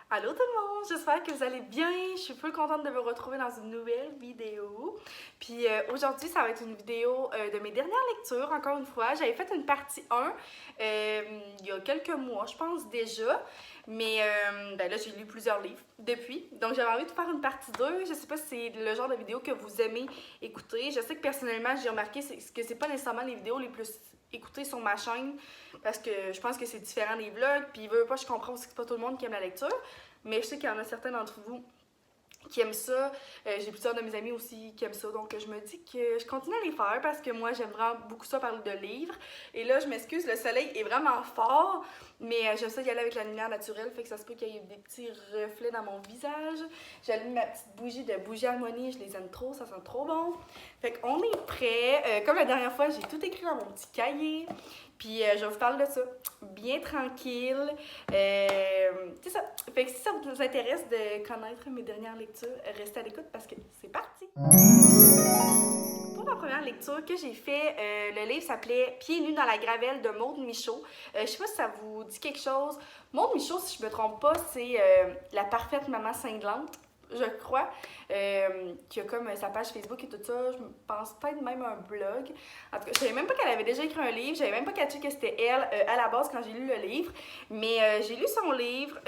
Allô tout le monde, j'espère que vous allez bien. Je suis peu contente de vous retrouver dans une nouvelle vidéo. Puis aujourd'hui, ça va être une vidéo de mes dernières lectures, encore une fois. J'avais fait une partie 1 il y a quelques mois, je pense déjà. Mais ben là, j'ai lu plusieurs livres depuis. Donc j'avais envie de faire une partie 2. Je sais pas si c'est le genre de vidéo que vous aimez écouter. Je sais que personnellement, j'ai remarqué que c'est pas nécessairement les vidéos les plus écoutées sur ma chaîne parce que je pense que c'est différent des vlogs. Puis veut pas, je comprends aussi que c'est pas tout le monde qui aime la lecture. Mais je sais qu'il y en a certains d'entre vous qui aiment ça. J'ai plusieurs de mes amis aussi qui aiment ça. Donc je me dis que je continue à les faire parce que moi j'aime vraiment beaucoup ça parler de livres. Et là, je m'excuse, le soleil est vraiment fort. Mais j'aime ça y aller avec la lumière naturelle. Fait que ça se peut qu'il y ait des petits reflets dans mon visage. J'allume ma petite bougie de bougie harmonie. Je les aime trop, ça sent trop bon. Fait qu'on est prêt. Comme la dernière fois, j'ai tout écrit dans mon petit cahier. Puis je vous parle de ça. Bien tranquille. C'est ça. Fait que si ça vous intéresse de connaître mes dernières lectures, restez à l'écoute parce que c'est parti. Pour ma première lecture que j'ai fait, le livre s'appelait Pieds nus dans la gravelle de Maude Michaud. Je sais pas si ça vous dit quelque chose. Maude Michaud, si je me trompe pas, c'est la parfaite maman cinglante, je crois, qui a comme sa page Facebook et tout ça. Je pense peut-être même un blog. En tout cas, je savais même pas qu'elle avait déjà écrit un livre. J'avais même pas catché que c'était elle à la base quand j'ai lu le livre. Mais j'ai lu son livre.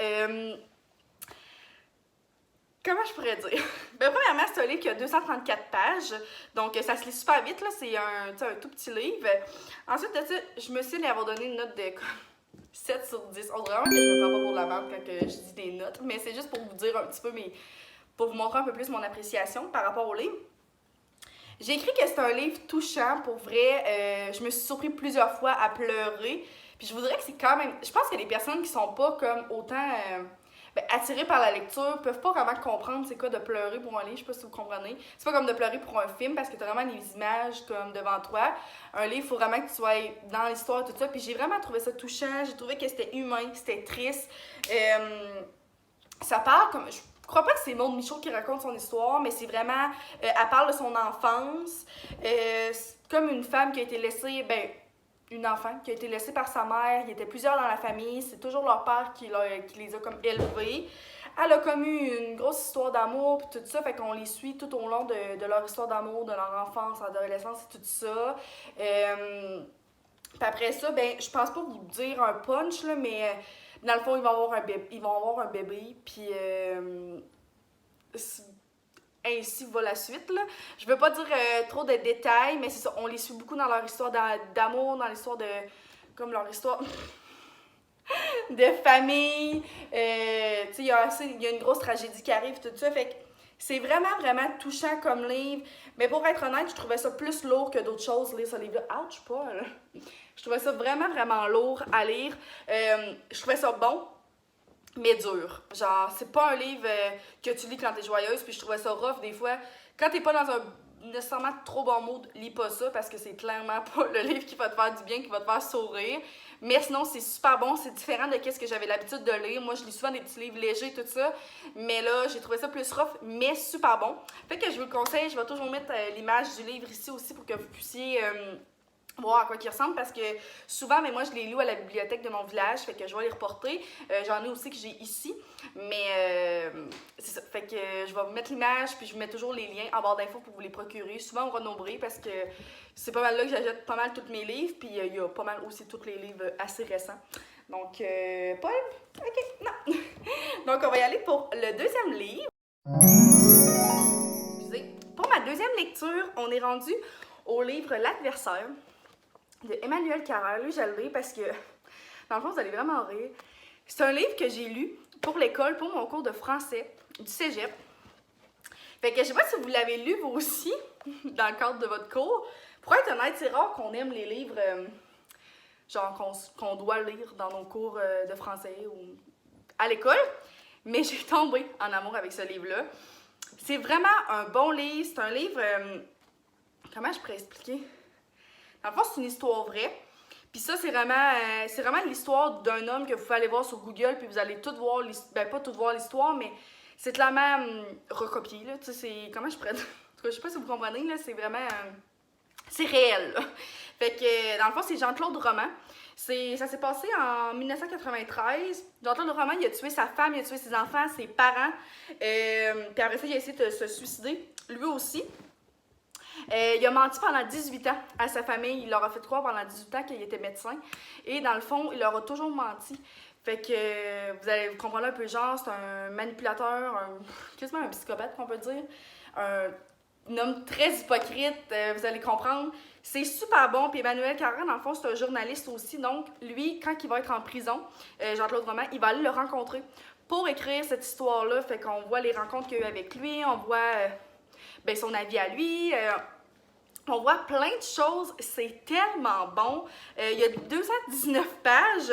Comment je pourrais dire? Ben, premièrement, c'est un livre qui a 234 pages. Donc, ça se lit super vite, là. C'est un tout petit livre. Ensuite de ça, je me suis dit avoir donné une note de 7 sur 10. On dirait vraiment que je me prends pas pour la merde quand je dis des notes. Mais c'est juste pour vous dire un petit peu pour vous montrer un peu plus mon appréciation par rapport au livre. J'ai écrit que c'est un livre touchant, pour vrai. Je me suis surpris plusieurs fois à pleurer. Puis je vous dirais que c'est quand même... Je pense que les personnes qui sont pas comme autant attirées par la lecture peuvent pas vraiment comprendre c'est quoi de pleurer pour un livre. Je sais pas si vous comprenez. C'est pas comme de pleurer pour un film parce que t'as vraiment les images comme devant toi. Un livre, il faut vraiment que tu sois dans l'histoire, tout ça. Puis j'ai vraiment trouvé ça touchant. J'ai trouvé que c'était humain, que c'était triste. Ça parle comme... Je crois pas que c'est Maude Michaud qui raconte son histoire, mais c'est vraiment... elle parle de son enfance. Comme une femme qui a été laissée... une enfant qui a été laissée par sa mère. Il y était plusieurs dans la famille. C'est toujours leur père qui les a comme élevés. Elle a comme eu une grosse histoire d'amour puis tout ça. Fait qu'on les suit tout au long de leur histoire d'amour, de leur enfance, adolescence et tout ça. Puis après ça, je pense pas vous dire un punch, là, mais dans le fond, ils vont avoir un bébé, puis ainsi va la suite, là. Je veux pas dire trop de détails, mais c'est ça, on les suit beaucoup dans leur histoire d'amour, dans l'histoire de... comme leur histoire de famille. Tu sais, il y a une grosse tragédie qui arrive, tout ça, fait que c'est vraiment, vraiment touchant comme livre. Mais pour être honnête, je trouvais ça plus lourd que d'autres choses, lire ce livre-là. Ouch, Paul! Je trouvais ça vraiment, vraiment lourd à lire. Je trouvais ça bon, mais dur. Genre, c'est pas un livre que tu lis quand t'es joyeuse, puis je trouvais ça rough des fois. Quand t'es pas dans un nécessairement trop bon mood, lis pas ça, parce que c'est clairement pas le livre qui va te faire du bien, qui va te faire sourire. Mais sinon, c'est super bon, c'est différent de ce que j'avais l'habitude de lire. Moi, je lis souvent des petits livres légers, tout ça. Mais là, j'ai trouvé ça plus rough, mais super bon. Fait que je vous le conseille, je vais toujours mettre l'image du livre ici aussi pour que vous puissiez... voir à quoi il ressemble parce que souvent, mais moi je les loue à la bibliothèque de mon village, fait que je vais les reporter. J'en ai aussi que j'ai ici, mais c'est ça. Fait que je vais vous mettre l'image, puis je vous mets toujours les liens en barre d'infos pour vous les procurer, souvent au Renaud-Bré parce que c'est pas mal là que j'achète pas mal tous mes livres, puis il y a pas mal aussi tous les livres assez récents. Donc, Paul? Ok, non. Donc, on va y aller pour le deuxième livre. Excusez. Pour ma deuxième lecture, on est rendu au livre L'Adversaire de Emmanuel Carrère. Lui, je le lis parce que, dans le fond, vous allez vraiment rire. C'est un livre que j'ai lu pour l'école, pour mon cours de français du cégep. Fait que je sais pas si vous l'avez lu, vous aussi, dans le cadre de votre cours. Pour être honnête, c'est rare qu'on aime les livres, genre qu'on doit lire dans nos cours de français ou à l'école. Mais j'ai tombé en amour avec ce livre-là. C'est vraiment un bon livre. C'est un livre... comment je pourrais expliquer? Dans le fond, c'est une histoire vraie. Puis ça, c'est vraiment l'histoire d'un homme que vous pouvez aller voir sur Google, puis vous allez tout voir, pas tout voir l'histoire, mais c'est clairement recopié, là. Tu sais, c'est... Comment je pourrais dire? En tout cas, je sais pas si vous comprenez, là, c'est vraiment... c'est réel, là. Fait que, dans le fond, c'est Jean-Claude Roman. Ça s'est passé en 1993. Jean-Claude Roman, il a tué sa femme, il a tué ses enfants, ses parents. Puis après ça, il a essayé de se suicider, lui aussi. Il a menti pendant 18 ans à sa famille. Il leur a fait croire pendant 18 ans qu'il était médecin. Et dans le fond, il leur a toujours menti. Fait que vous allez comprendre un peu le genre, c'est un manipulateur, quasiment un psychopathe qu'on peut dire. Un homme très hypocrite, vous allez comprendre. C'est super bon. Puis Emmanuel Carrère, dans le fond, c'est un journaliste aussi. Donc, lui, quand il va être en prison, Jean-Claude Roman, il va aller le rencontrer pour écrire cette histoire-là. Fait qu'on voit les rencontres qu'il y a eu avec lui, on voit son avis à lui. On voit plein de choses, c'est tellement bon. Il y a 219 pages.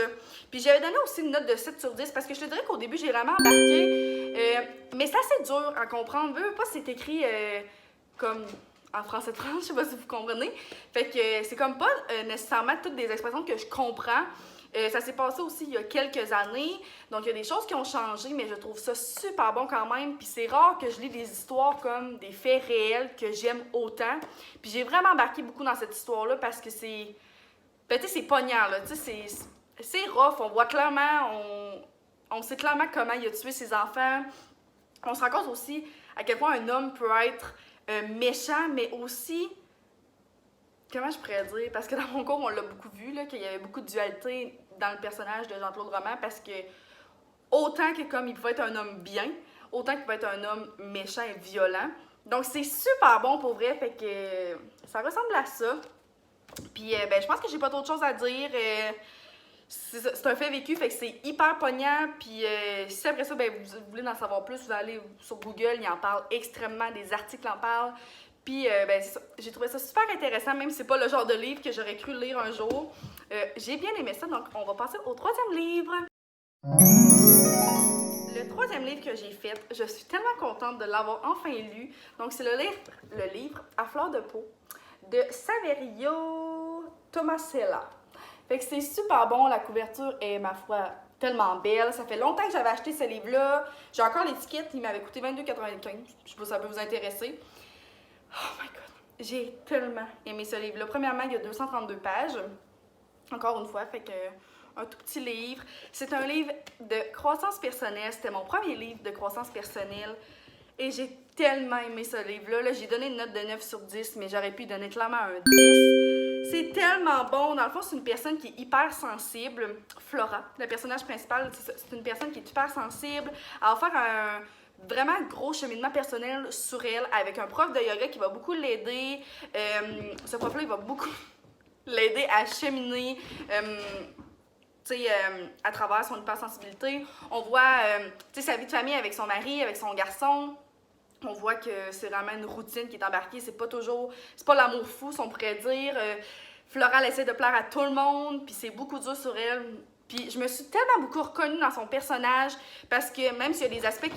Puis j'avais donné aussi une note de 7 sur 10 parce que je te dirais qu'au début, j'ai vraiment embarqué. Mais c'est assez dur à comprendre. Veux pas, c'est écrit comme en français de France, je sais pas si vous comprenez. Fait que c'est comme pas nécessairement toutes des expressions que je comprends. Ça s'est passé aussi il y a quelques années, donc il y a des choses qui ont changé, mais je trouve ça super bon quand même. Puis c'est rare que je lis des histoires comme des faits réels que j'aime autant. Puis j'ai vraiment embarqué beaucoup dans cette histoire-là parce que c'est... Ben tu sais, c'est pognant, là, tu sais, c'est rough. On voit clairement, on sait clairement comment il a tué ses enfants. On se rend compte aussi à quel point un homme peut être méchant, mais aussi... Comment je pourrais dire? Parce que dans mon cours, on l'a beaucoup vu, là, qu'il y avait beaucoup de dualité dans le personnage de Jean-Claude Roman, parce que autant que comme il pouvait être un homme bien, autant qu'il pouvait être un homme méchant et violent. Donc c'est super bon pour vrai, fait que ça ressemble à ça. Puis je pense que j'ai pas d'autre chose à dire. C'est un fait vécu, fait que c'est hyper pognant. Puis si après ça, vous voulez en savoir plus, vous allez sur Google, il en parle extrêmement, des articles en parlent. Puis, j'ai trouvé ça super intéressant, même si c'est pas le genre de livre que j'aurais cru lire un jour. J'ai bien aimé ça, donc on va passer au troisième livre. Le troisième livre que j'ai fait, je suis tellement contente de l'avoir enfin lu. Donc, c'est le livre À fleur de peau de Saverio Tomasella. Fait que c'est super bon, la couverture est, ma foi, tellement belle. Ça fait longtemps que j'avais acheté ce livre-là. J'ai encore l'étiquette, il m'avait coûté 22,95. Je sais pas si ça peut vous intéresser. Oh my god, j'ai tellement aimé ce livre-là. Premièrement, il y a 232 pages. Encore une fois, fait que un tout petit livre. C'est un livre de croissance personnelle. C'était mon premier livre de croissance personnelle. Et j'ai tellement aimé ce livre-là. Là, j'ai donné une note de 9 sur 10, mais j'aurais pu donner clairement un 10. C'est tellement bon. Dans le fond, c'est une personne qui est hyper sensible. Flora, le personnage principal, c'est une personne qui est hyper sensible. Elle va faire un vraiment gros cheminement personnel sur elle avec un prof de yoga qui va beaucoup l'aider. Ce prof-là, il va beaucoup l'aider à cheminer à travers son hypersensibilité. On voit sa vie de famille avec son mari, avec son garçon. On voit que c'est vraiment une routine qui est embarquée. C'est pas l'amour fou, si on pourrait dire. Flora, elle essaie de plaire à tout le monde, puis c'est beaucoup dur sur elle. Puis je me suis tellement beaucoup reconnue dans son personnage parce que même s'il y a des aspects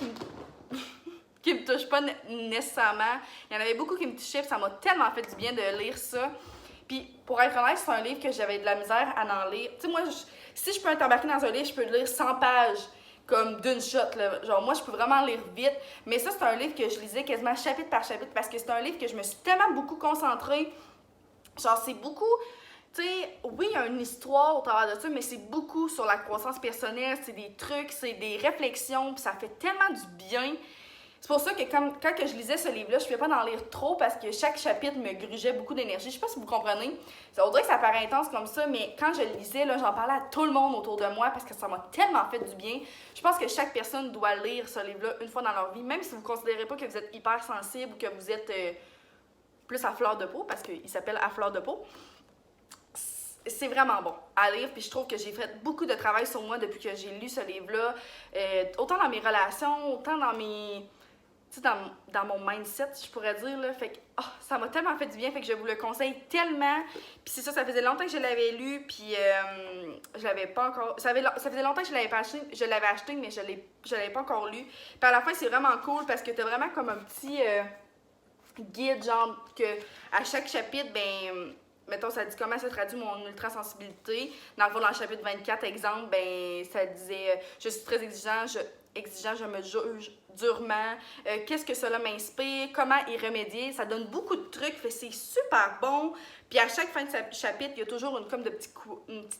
qui me touchent pas nécessairement, il y en avait beaucoup qui me touchaient, puis ça m'a tellement fait du bien de lire ça. Puis pour être honnête, c'est un livre que j'avais de la misère à en lire. Tu sais, moi, si je peux être embarquée dans un livre, je peux lire 100 pages comme d'une shot, là. Genre, moi, je peux vraiment lire vite. Mais ça, c'est un livre que je lisais quasiment chapitre par chapitre parce que c'est un livre que je me suis tellement beaucoup concentrée. Genre, c'est beaucoup... Tu sais, oui, il y a une histoire au travers de ça, mais c'est beaucoup sur la croissance personnelle. C'est des trucs, c'est des réflexions, puis ça fait tellement du bien. C'est pour ça que quand que je lisais ce livre-là, je ne pouvais pas en lire trop parce que chaque chapitre me grugeait beaucoup d'énergie. Je sais pas si vous comprenez. On dirait que ça paraît intense comme ça, mais quand je le lisais, là, j'en parlais à tout le monde autour de moi parce que ça m'a tellement fait du bien. Je pense que chaque personne doit lire ce livre-là une fois dans leur vie, même si vous ne considérez pas que vous êtes hyper sensible ou que vous êtes plus à fleur de peau, parce qu'il s'appelle À fleur de peau. C'est vraiment bon à lire, puis je trouve que j'ai fait beaucoup de travail sur moi depuis que j'ai lu ce livre-là. Autant dans mes relations, autant dans mes... Tu sais, dans mon mindset, je pourrais dire, là, fait que ça m'a tellement fait du bien, fait que je vous le conseille tellement. Puis c'est ça, ça faisait longtemps que je l'avais lu, puis je l'avais pas encore... Ça faisait longtemps que je l'avais acheté, mais je l'avais pas encore lu. Puis à la fin, c'est vraiment cool, parce que t'as vraiment comme un petit guide, genre, que à chaque chapitre, mettons, ça dit comment ça traduit mon ultrasensibilité. Dans le fond, dans le chapitre 24, exemple, ça disait je suis très exigeant, exigeant, je me juge durement, qu'est-ce que cela m'inspire, comment y remédier, ça donne beaucoup de trucs, fait c'est super bon. Puis à chaque fin de chapitre, il y a toujours une petite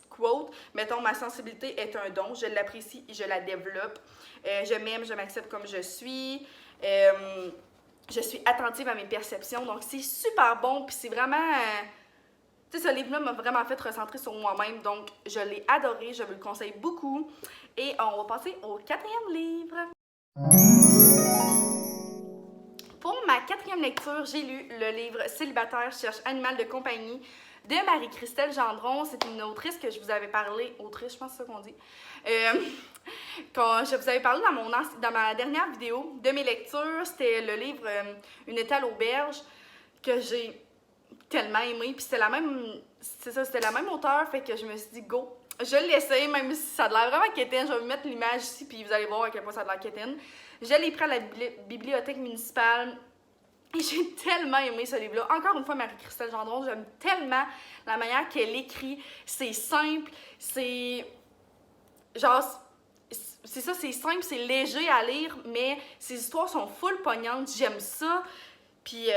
quote, mettons, ma sensibilité est un don, je l'apprécie et je la développe, je m'aime, je m'accepte comme je suis, je suis attentive à mes perceptions, donc c'est super bon, puis c'est vraiment... tu sais, ce livre-là m'a vraiment fait recentrer sur moi-même, donc je l'ai adoré, je vous le conseille beaucoup. Et on va passer au 4e livre. Pour ma 4e lecture, j'ai lu le livre Célibataire cherche animal de compagnie de Marie-Christelle Gendron. C'est une autrice que je vous avais parlé, autrice, je pense que c'est ça qu'on dit, quand je vous avais parlé dans ma dernière vidéo de mes lectures. C'était le livre Une étale auberge que j'ai tellement aimé, puis c'était la même auteure, fait que je me suis dit go, je l'essaye, même si ça a l'air vraiment quétaine, je vais vous mettre l'image ici, puis vous allez voir à quel point ça a l'air quétaine. Je l'ai pris à la bibliothèque municipale, et j'ai tellement aimé ce livre-là. Encore une fois, Marie-Christelle Gendron, j'aime tellement la manière qu'elle écrit, c'est simple, c'est... genre... c'est ça, c'est simple, c'est léger à lire, mais ses histoires sont full poignantes, j'aime ça. Puis,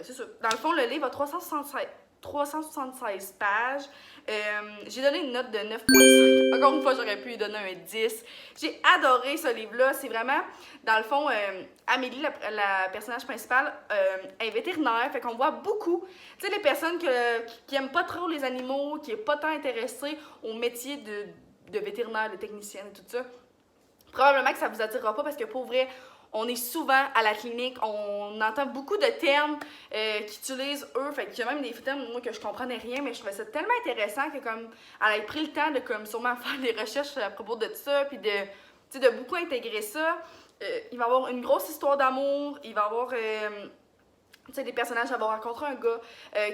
c'est ça. Dans le fond, le livre a 376 pages. J'ai donné une note de 9,5. Encore une fois, j'aurais pu lui donner un 10. J'ai adoré ce livre-là. C'est vraiment, dans le fond, Amélie, la personnage principale, est vétérinaire. Fait qu'on voit beaucoup, tu sais, les personnes qui aiment pas trop les animaux, qui sont pas tant intéressées au métier de vétérinaire, de technicienne et tout ça. Probablement que ça vous attirera pas parce que pour vrai, on est souvent à la clinique, on entend beaucoup de termes qu'ils utilisent eux, fait qu'il y a même des termes moi que je comprenais rien, mais je trouvais ça tellement intéressant que comme elle ait pris le temps de comme sûrement faire des recherches à propos de ça, puis de beaucoup intégrer ça. Il va y avoir une grosse histoire d'amour, il va y avoir tu sais, des personnages, elle va rencontrer un gars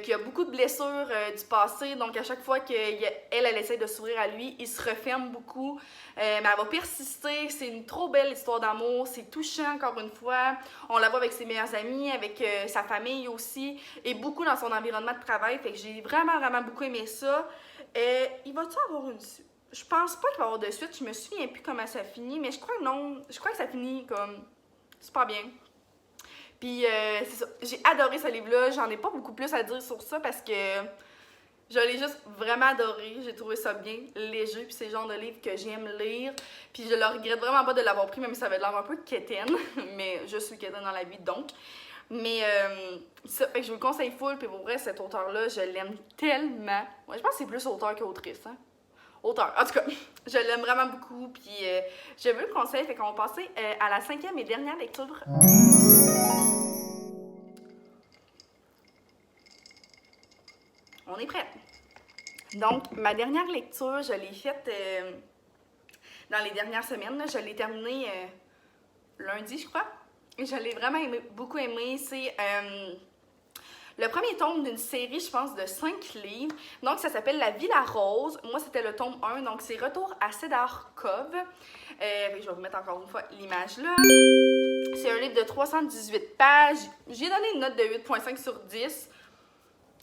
qui a beaucoup de blessures du passé, donc à chaque fois qu'elle essaie de s'ouvrir à lui, il se referme beaucoup, mais elle va persister. C'est une trop belle histoire d'amour, c'est touchant encore une fois. On la voit avec ses meilleurs amis, avec sa famille aussi, et beaucoup dans son environnement de travail, fait que j'ai vraiment, vraiment beaucoup aimé ça. Il va-tu avoir une suite? Je pense pas qu'il va y avoir de suite, je me souviens plus comment ça finit, mais je crois que non, je crois que ça finit comme super bien. Puis c'est ça, j'ai adoré ce livre-là, j'en ai pas beaucoup plus à dire sur ça parce que je l'ai juste vraiment adoré, j'ai trouvé ça bien léger, puis c'est le genre de livre que j'aime lire, puis je le regrette vraiment pas de l'avoir pris, même si ça avait l'air un peu quétaine, mais je suis quétaine dans la vie donc. Mais ça, fait que je vous le conseille full, puis pour vrai, cet auteur-là, je l'aime tellement. Ouais, je pense que c'est plus auteur qu'autrice, hein. Auteur. En tout cas, je l'aime vraiment beaucoup, puis je veux le conseiller, fait qu'on va passer à la 5e et dernière lecture. On est prêt. Donc, ma dernière lecture, je l'ai faite dans les dernières semaines. Là. Je l'ai terminée lundi, je crois. Et je l'ai vraiment beaucoup aimé. C'est le premier tome d'une série, je pense, de 5 livres. Donc, ça s'appelle La Villa Rose. Moi, c'était le tome 1. Donc, c'est Retour à Cedar Cove. Je vais vous mettre encore une fois l'image là. C'est un livre de 318 pages. J'ai donné une note de 8,5 sur 10.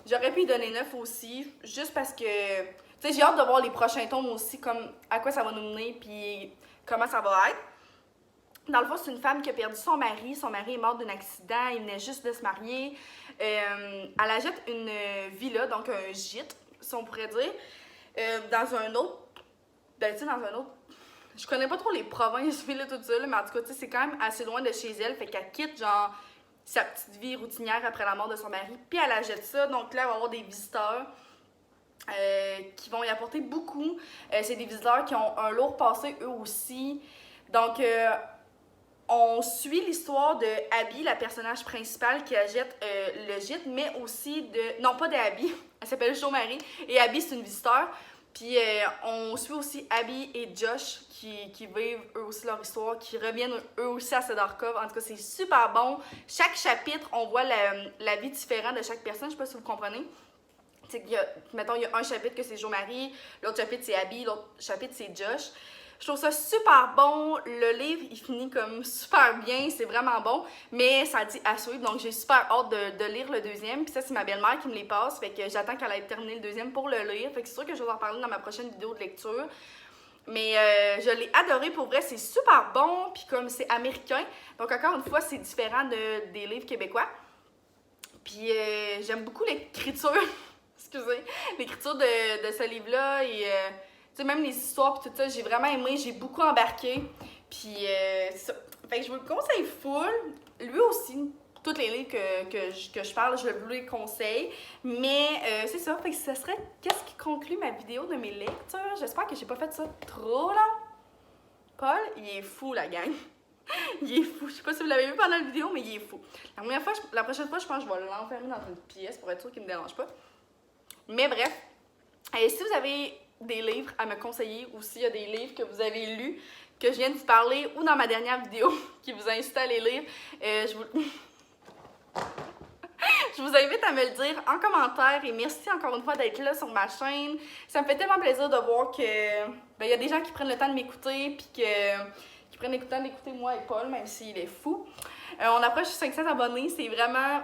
J'aurais pu y donner 9 aussi, juste parce que, tu sais, j'ai hâte de voir les prochains tomes aussi, comme à quoi ça va nous mener, puis comment ça va être. Dans le fond, c'est une femme qui a perdu son mari. Son mari est mort d'un accident, il venait juste de se marier. Elle achète une villa, donc un gîte, si on pourrait dire, dans un autre, ben tu sais, dans un autre, je connais pas trop les provinces, villa, tout ça, là, mais en tout cas, tu sais, c'est quand même assez loin de chez elle, fait qu'elle quitte, genre, sa petite vie routinière après la mort de son mari, puis elle achète ça. Donc là, elle va avoir des visiteurs qui vont y apporter beaucoup. C'est des visiteurs qui ont un lourd passé eux aussi. Donc, on suit l'histoire de Abby, la personnage principale qui achète le gîte, mais aussi de... Non, pas d'Abby, elle s'appelle Jo-Marie, et Abby, c'est une visiteur. Puis on suit aussi Abby et Josh qui vivent eux aussi leur histoire, qui reviennent eux aussi à Cedar Cove. En tout cas, c'est super bon. Chaque chapitre, on voit la vie différente de chaque personne. Je sais pas si vous comprenez. C'est qu'il y a, mettons, il y a un chapitre que c'est Jo-Marie, l'autre chapitre c'est Abby, l'autre chapitre c'est Josh. Je trouve ça super bon. Le livre, il finit comme super bien. C'est vraiment bon. Mais ça dit à suivre. Donc, j'ai super hâte de lire le deuxième. Puis ça, c'est ma belle-mère qui me les passe. Fait que j'attends qu'elle ait terminé le deuxième pour le lire. Fait que c'est sûr que je vais en parler dans ma prochaine vidéo de lecture. Mais je l'ai adoré pour vrai, c'est super bon, puis comme c'est américain, donc encore une fois, c'est différent des livres québécois. Puis j'aime beaucoup l'écriture, excusez, l'écriture de ce livre-là et tu sais, même les histoires puis tout ça, j'ai vraiment aimé, j'ai beaucoup embarqué. Puis c'est ça. Fait que je vous le conseille full. Lui aussi, tous les livres que je parle, je vous les conseille. Mais c'est ça, fait que ça serait qu'est-ce qui conclut ma vidéo de mes lectures. J'espère que j'ai pas fait ça trop long. Paul, il est fou la gang. Il est fou. Je sais pas si vous l'avez vu pendant la vidéo, mais il est fou. La prochaine fois, je pense que je vais l'enfermer dans une pièce pour être sûr qu'il me dérange pas. Mais bref, si vous avez des livres à me conseiller ou s'il y a des livres que vous avez lus, que je viens de vous parler ou dans ma dernière vidéo qui vous incite à les lire, je vous invite à me le dire en commentaire et merci encore une fois d'être là sur ma chaîne. Ça me fait tellement plaisir de voir que y a des gens qui prennent le temps de m'écouter puis qui prennent le temps d'écouter moi et Paul, même s'il est fou. On approche 500 abonnés, c'est vraiment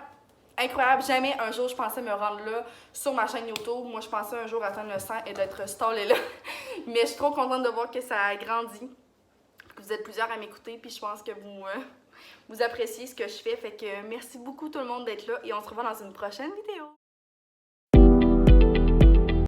incroyable. Jamais un jour je pensais me rendre là sur ma chaîne YouTube. Moi, je pensais un jour atteindre le 100 et d'être star là. Mais je suis trop contente de voir que ça a grandi. Que vous êtes plusieurs à m'écouter, puis je pense que vous appréciez ce que je fais. Fait que merci beaucoup tout le monde d'être là et on se revoit dans une prochaine vidéo.